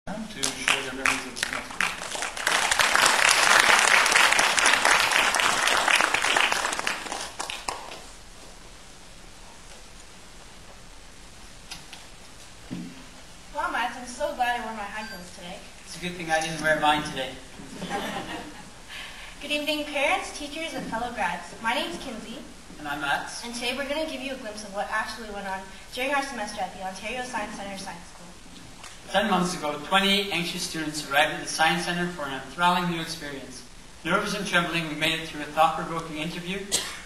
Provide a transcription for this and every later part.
To share their memories of the semester. Well, Matt, I'm so glad I wore my high heels today. It's a good thing I didn't wear mine today. Good evening, parents, teachers, and fellow grads. My name's Kinsey. And I'm Matt. And today we're going to give you a glimpse of what actually went on during our semester at the Ontario Science Centre Science School. 10 months ago, 28 anxious students arrived at the Science Centre for an enthralling new experience. Nervous and trembling, we made it through a thought-provoking interview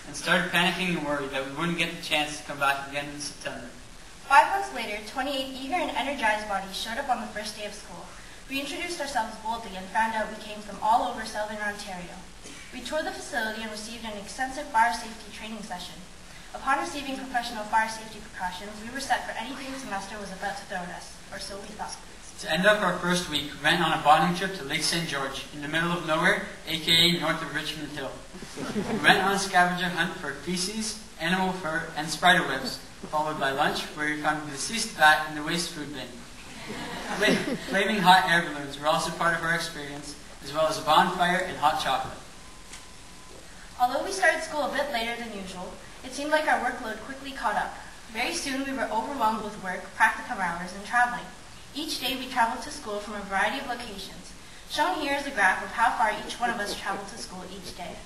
and started panicking and worried that we wouldn't get the chance to come back again in September. 5 months later, 28 eager and energized bodies showed up on the first day of school. We introduced ourselves boldly and found out we came from all over Southern Ontario. We toured the facility and received an extensive fire safety training session. Upon receiving professional fire safety precautions, we were set for anything the semester was about to throw at us, or so we thought. To end up our first week, we went on a bonding trip to Lake St. George, in the middle of nowhere, aka north of Richmond Hill. We went on a scavenger hunt for feces, animal fur, and spider webs, followed by lunch, where we found a deceased bat in the waste food bin. Flaming hot air balloons were also part of our experience, as well as a bonfire and hot chocolate. Although we started school a bit later than usual, it seemed like our workload quickly caught up. Very soon we were overwhelmed with work, practicum hours, and traveling. Each day we traveled to school from a variety of locations. Shown here is a graph of how far each one of us traveled to school each day.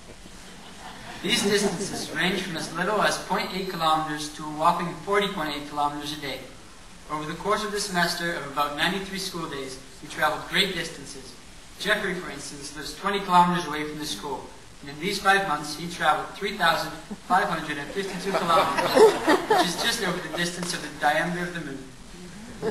These distances range from as little as 0.8 kilometers to a whopping 40.8 kilometers a day. Over the course of the semester of about 93 school days, we traveled great distances. Jeffrey, for instance, lives 20 kilometers away from the school. And in these 5 months, he traveled 3,552 kilometers, which is just over the distance of the diameter of the moon.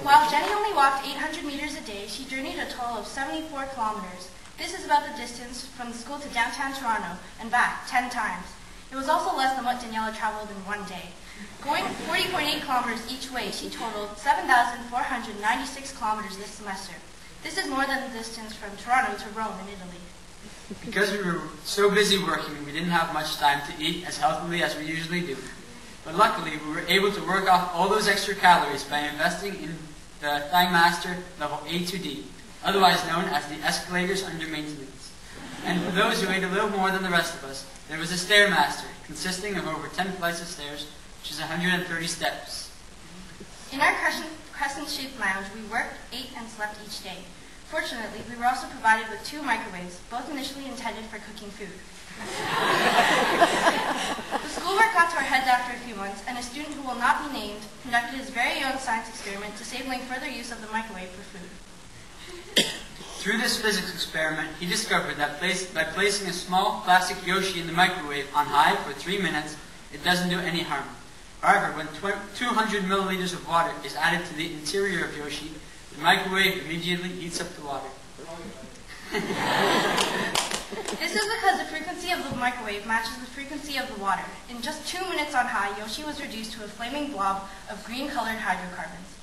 While Jenny only walked 800 meters a day, she journeyed a total of 74 kilometers. This is about the distance from the school to downtown Toronto and back 10 times. It was also less than what Daniela traveled in one day. Going 40.8 kilometers each way, she totaled 7,496 kilometers this semester. This is more than the distance from Toronto to Rome in Italy. Because we were so busy working, we didn't have much time to eat as healthily as we usually do. But luckily, we were able to work off all those extra calories by investing in the Thigh-Master Level A2D, otherwise known as the escalators under maintenance. And for those who ate a little more than the rest of us, there was a Stairmaster, consisting of over 10 flights of stairs, which is 130 steps. In our crescent-shaped lounge, we worked, ate, and slept each day. Fortunately, we were also provided with 2 microwaves, both initially intended for cooking food. The schoolwork got to our heads after a few months, and a student who will not be named conducted his very own science experiment disabling further use of the microwave for food. Through this physics experiment, he discovered that by placing a small plastic Yoshi in the microwave on high for 3 minutes, it doesn't do any harm. However, when 200 milliliters of water is added to the interior of Yoshi, the microwave immediately heats up the water. This is because the frequency of the microwave matches the frequency of the water. In just 2 minutes on high, Yoshi was reduced to a flaming blob of green-colored hydrocarbons.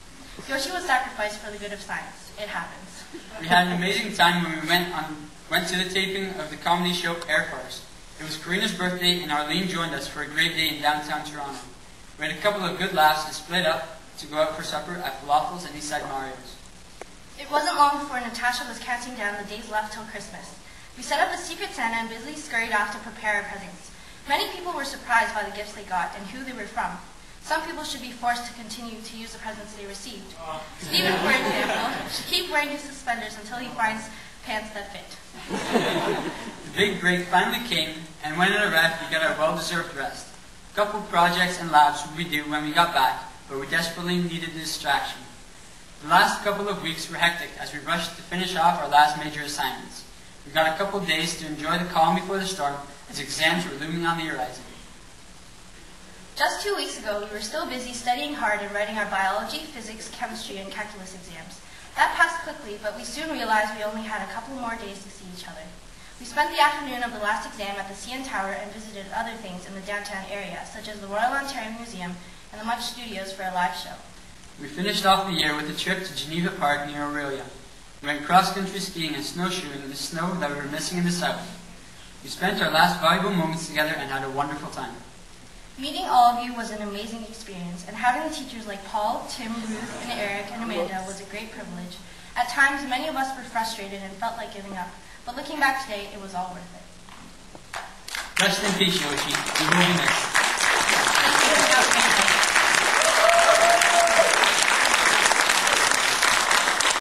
Yoshi was sacrificed for the good of science. It happens. We had an amazing time when we went to the taping of the comedy show Air Force. It was Karina's birthday, and Arlene joined us for a great day in downtown Toronto. We had a couple of good laughs and split up to go out for supper at Falafels and Eastside Mario's. It wasn't long before Natasha was counting down the days left till Christmas. We set up a secret Santa and busily scurried off to prepare our presents. Many people were surprised by the gifts they got and who they were from. Some people should be forced to continue to use the presents they received. Stephen, for example, should keep wearing his suspenders until he finds pants that fit. The big break finally came, and when it arrived, we got our well-deserved rest. A couple of projects and labs would be due when we got back, but we desperately needed a distraction. The last couple of weeks were hectic as we rushed to finish off our last major assignments. We got a couple of days to enjoy the calm before the storm as exams were looming on the horizon. Just 2 weeks ago, we were still busy studying hard and writing our biology, physics, chemistry, and calculus exams. That passed quickly, but we soon realized we only had a couple more days to see each other. We spent the afternoon of the last exam at the CN Tower and visited other things in the downtown area, such as the Royal Ontario Museum and the Much Studios for a live show. We finished off the year with a trip to Geneva Park near Aurelia. We went cross-country skiing and snowshoeing in the snow that we were missing in the south. We spent our last valuable moments together and had a wonderful time. Meeting all of you was an amazing experience, and having the teachers like Paul, Tim, Ruth, and Eric, and Amanda was a great privilege. At times, many of us were frustrated and felt like giving up, but looking back today, it was all worth it. Rest in peace, Yoshi. You will be missed.